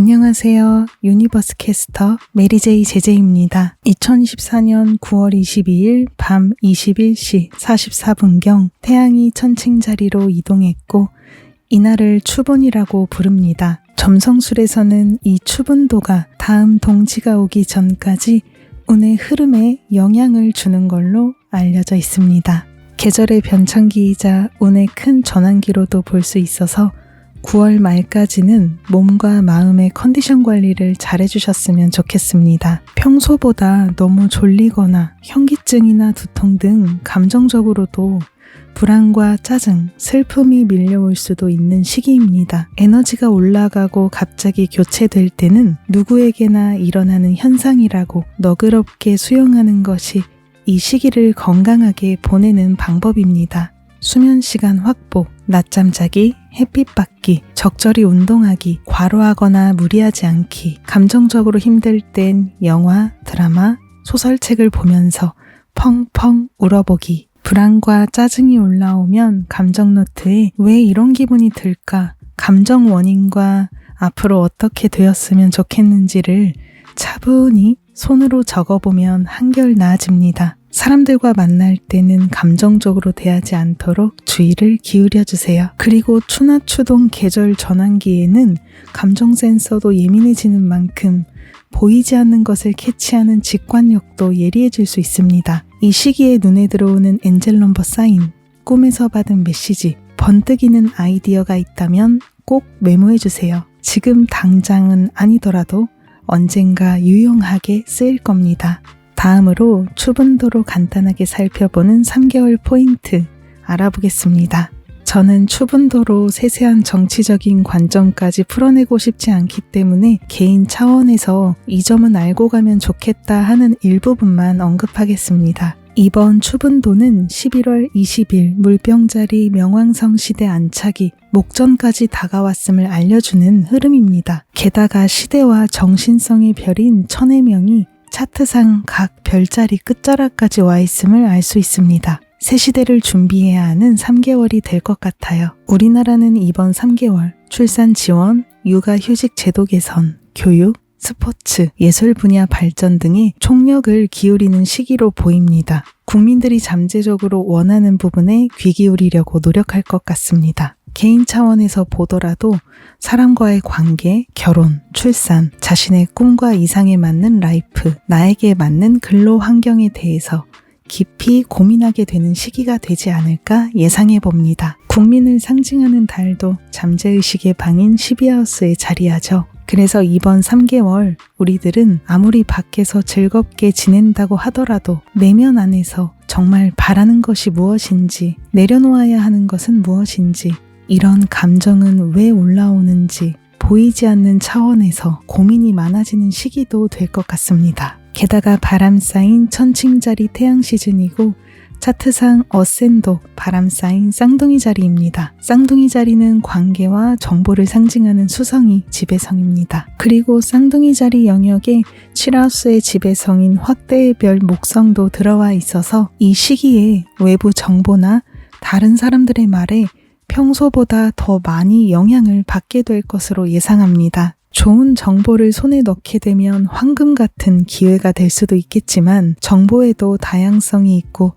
안녕하세요. 유니버스 캐스터 메리제이 제제입니다. 2024년 9월 22일 밤 21시 44분경 태양이 천칭자리로 이동했고 이날을 추분이라고 부릅니다. 점성술에서는 이 추분도가 다음 동지가 오기 전까지 운의 흐름에 영향을 주는 걸로 알려져 있습니다. 계절의 변천기이자 운의 큰 전환기로도 볼 수 있어서 9월 말까지는 몸과 마음의 컨디션 관리를 잘 해주셨으면 좋겠습니다. 평소보다 너무 졸리거나 현기증이나 두통 등 감정적으로도 불안과 짜증, 슬픔이 밀려올 수도 있는 시기입니다. 에너지가 올라가고 갑자기 교체될 때는 누구에게나 일어나는 현상이라고 너그럽게 수용하는 것이 이 시기를 건강하게 보내는 방법입니다. 수면 시간 확보, 낮잠 자기, 햇빛 받기, 적절히 운동하기, 과로하거나 무리하지 않기, 감정적으로 힘들 땐 영화, 드라마, 소설책을 보면서 펑펑 울어보기, 불안과 짜증이 올라오면 감정 노트에 왜 이런 기분이 들까, 감정 원인과 앞으로 어떻게 되었으면 좋겠는지를 차분히 손으로 적어보면 한결 나아집니다. 사람들과 만날 때는 감정적으로 대하지 않도록 주의를 기울여주세요. 그리고 추나추동 계절 전환기에는 감정 센서도 예민해지는 만큼 보이지 않는 것을 캐치하는 직관력도 예리해질 수 있습니다. 이 시기에 눈에 들어오는 엔젤 넘버 사인, 꿈에서 받은 메시지, 번뜩이는 아이디어가 있다면 꼭 메모해주세요. 지금 당장은 아니더라도 언젠가 유용하게 쓰일 겁니다. 다음으로 추분도로 간단하게 살펴보는 3개월 포인트 알아보겠습니다. 저는 추분도로 세세한 정치적인 관점까지 풀어내고 싶지 않기 때문에 개인 차원에서 이 점은 알고 가면 좋겠다 하는 일부분만 언급하겠습니다. 이번 추분도는 11월 20일 물병자리 명왕성 시대 안착이 목전까지 다가왔음을 알려주는 흐름입니다. 게다가 시대와 정신성의 별인 천의 명이 차트상 각 별자리 끝자락까지 와 있음을 알 수 있습니다. 새 시대를 준비해야 하는 3개월이 될 것 같아요. 우리나라는 이번 3개월 출산 지원, 육아 휴직 제도 개선, 교육, 스포츠, 예술 분야 발전 등에 총력을 기울이는 시기로 보입니다. 국민들이 잠재적으로 원하는 부분에 귀 기울이려고 노력할 것 같습니다. 개인 차원에서 보더라도 사람과의 관계, 결혼, 출산, 자신의 꿈과 이상에 맞는 라이프, 나에게 맞는 근로 환경에 대해서 깊이 고민하게 되는 시기가 되지 않을까 예상해 봅니다. 국민을 상징하는 달도 잠재의식의 방인 12하우스에 자리하죠. 그래서 이번 3개월 우리들은 아무리 밖에서 즐겁게 지낸다고 하더라도 내면 안에서 정말 바라는 것이 무엇인지, 내려놓아야 하는 것은 무엇인지, 이런 감정은 왜 올라오는지 보이지 않는 차원에서 고민이 많아지는 시기도 될 것 같습니다. 게다가 바람 쌓인 천칭자리 태양 시즌이고 차트상 어센도 바람 쌓인 쌍둥이 자리입니다. 쌍둥이 자리는 관계와 정보를 상징하는 수성이 지배성입니다. 그리고 쌍둥이 자리 영역에 7하우스의 지배성인 확대의 별 목성도 들어와 있어서 이 시기에 외부 정보나 다른 사람들의 말에 평소보다 더 많이 영향을 받게 될 것으로 예상합니다. 좋은 정보를 손에 넣게 되면 황금 같은 기회가 될 수도 있겠지만 정보에도 다양성이 있고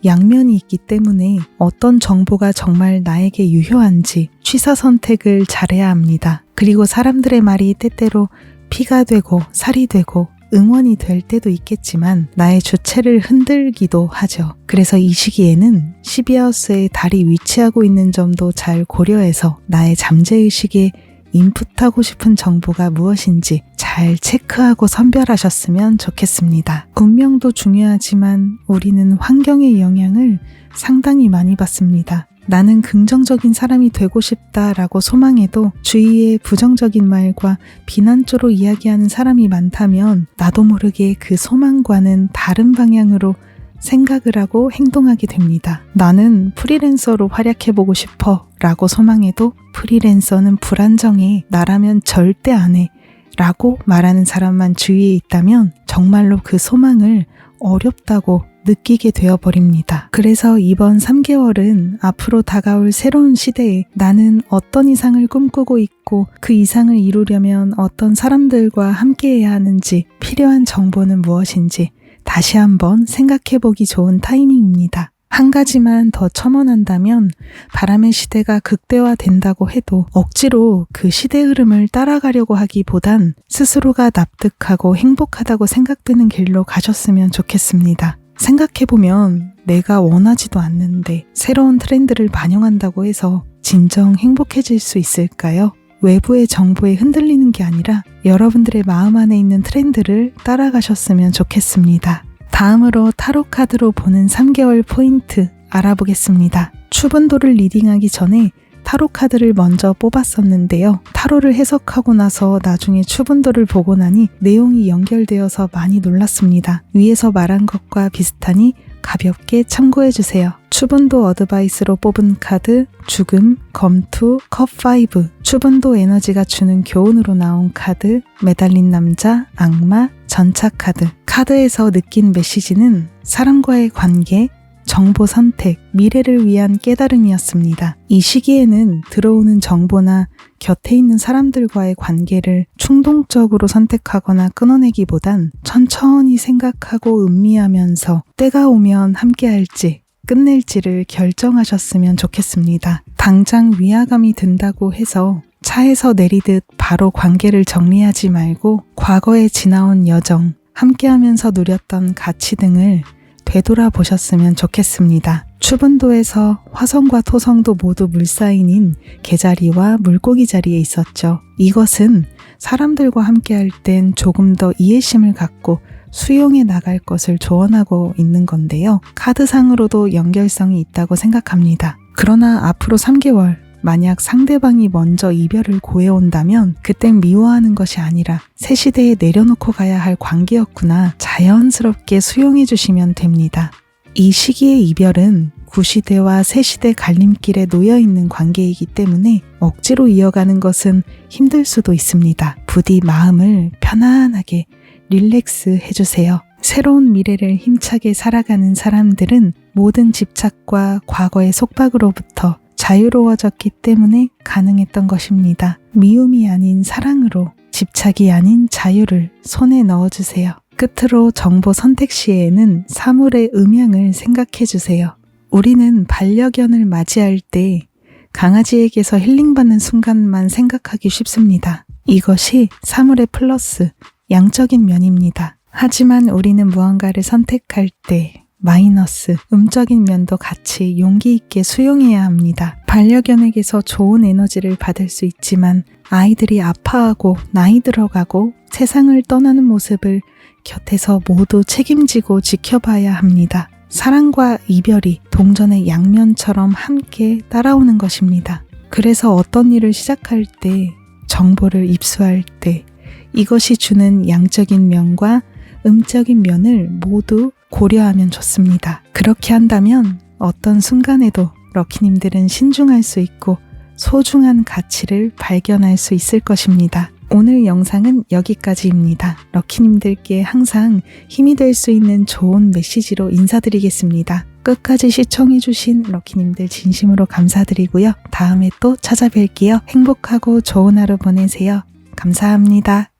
양면이 있기 때문에 어떤 정보가 정말 나에게 유효한지 취사 선택을 잘해야 합니다. 그리고 사람들의 말이 때때로 피가 되고 살이 되고 응원이 될 때도 있겠지만 나의 주체를 흔들기도 하죠. 그래서 이 시기에는 12하우스에 달이 위치하고 있는 점도 잘 고려해서 나의 잠재의식에 인풋하고 싶은 정보가 무엇인지 잘 체크하고 선별하셨으면 좋겠습니다. 운명도 중요하지만 우리는 환경의 영향을 상당히 많이 받습니다. 나는 긍정적인 사람이 되고 싶다라고 소망해도 주위에 부정적인 말과 비난조로 이야기하는 사람이 많다면 나도 모르게 그 소망과는 다른 방향으로 생각을 하고 행동하게 됩니다. 나는 프리랜서로 활약해보고 싶어 라고 소망해도 프리랜서는 불안정해, 나라면 절대 안 해 라고 말하는 사람만 주위에 있다면 정말로 그 소망을 어렵다고 느끼게 되어버립니다. 그래서 이번 3개월은 앞으로 다가올 새로운 시대에 나는 어떤 이상을 꿈꾸고 있고 그 이상을 이루려면 어떤 사람들과 함께해야 하는지, 필요한 정보는 무엇인지 다시 한번 생각해보기 좋은 타이밍입니다. 한 가지만 더 첨언한다면 바람의 시대가 극대화된다고 해도 억지로 그 시대 흐름을 따라가려고 하기보단 스스로가 납득하고 행복하다고 생각되는 길로 가셨으면 좋겠습니다. 생각해보면 내가 원하지도 않는데 새로운 트렌드를 반영한다고 해서 진정 행복해질 수 있을까요? 외부의 정보에 흔들리는 게 아니라 여러분들의 마음 안에 있는 트렌드를 따라가셨으면 좋겠습니다. 다음으로 타로 카드로 보는 3개월 포인트 알아보겠습니다. 추분도를 리딩하기 전에 타로 카드를 먼저 뽑았었는데요. 타로를 해석하고 나서 나중에 추분도를 보고 나니 내용이 연결되어서 많이 놀랐습니다. 위에서 말한 것과 비슷하니 가볍게 참고해주세요. 추분도 어드바이스로 뽑은 카드 죽음, 검투, 컵5, 추분도 에너지가 주는 교훈으로 나온 카드 매달린 남자, 악마, 전차 카드. 카드에서 느낀 메시지는 사람과의 관계, 정보 선택, 미래를 위한 깨달음이었습니다. 이 시기에는 들어오는 정보나 곁에 있는 사람들과의 관계를 충동적으로 선택하거나 끊어내기보단 천천히 생각하고 음미하면서 때가 오면 함께할지 끝낼지를 결정하셨으면 좋겠습니다. 당장 위화감이 든다고 해서 차에서 내리듯 바로 관계를 정리하지 말고 과거에 지나온 여정, 함께하면서 누렸던 가치 등을 되돌아보셨으면 좋겠습니다. 추분도에서 화성과 토성도 모두 물사인인 개자리와 물고기 자리에 있었죠. 이것은 사람들과 함께할 땐 조금 더 이해심을 갖고 수용해 나갈 것을 조언하고 있는 건데요. 카드상으로도 연결성이 있다고 생각합니다. 그러나 앞으로 3개월, 만약 상대방이 먼저 이별을 고해온다면 그땐 미워하는 것이 아니라 새 시대에 내려놓고 가야 할 관계였구나 자연스럽게 수용해 주시면 됩니다. 이 시기의 이별은 구시대와 새시대 갈림길에 놓여있는 관계이기 때문에 억지로 이어가는 것은 힘들 수도 있습니다. 부디 마음을 편안하게 릴렉스 해주세요. 새로운 미래를 힘차게 살아가는 사람들은 모든 집착과 과거의 속박으로부터 자유로워졌기 때문에 가능했던 것입니다. 미움이 아닌 사랑으로 집착이 아닌 자유를 손에 넣어주세요. 끝으로 정보 선택 시에는 사물의 음향을 생각해주세요. 우리는 반려견을 맞이할 때 강아지에게서 힐링받는 순간만 생각하기 쉽습니다. 이것이 사물의 플러스, 양적인 면입니다. 하지만 우리는 무언가를 선택할 때 마이너스, 음적인 면도 같이 용기 있게 수용해야 합니다. 반려견에게서 좋은 에너지를 받을 수 있지만 아이들이 아파하고 나이 들어가고 세상을 떠나는 모습을 곁에서 모두 책임지고 지켜봐야 합니다. 사랑과 이별이 동전의 양면처럼 함께 따라오는 것입니다. 그래서 어떤 일을 시작할 때, 정보를 입수할 때 이것이 주는 양적인 면과 음적인 면을 모두 고려하면 좋습니다. 그렇게 한다면 어떤 순간에도 럭키님들은 신중할 수 있고 소중한 가치를 발견할 수 있을 것입니다. 오늘 영상은 여기까지입니다. 럭키님들께 항상 힘이 될 수 있는 좋은 메시지로 인사드리겠습니다. 끝까지 시청해주신 럭키님들 진심으로 감사드리고요. 다음에 또 찾아뵐게요. 행복하고 좋은 하루 보내세요. 감사합니다.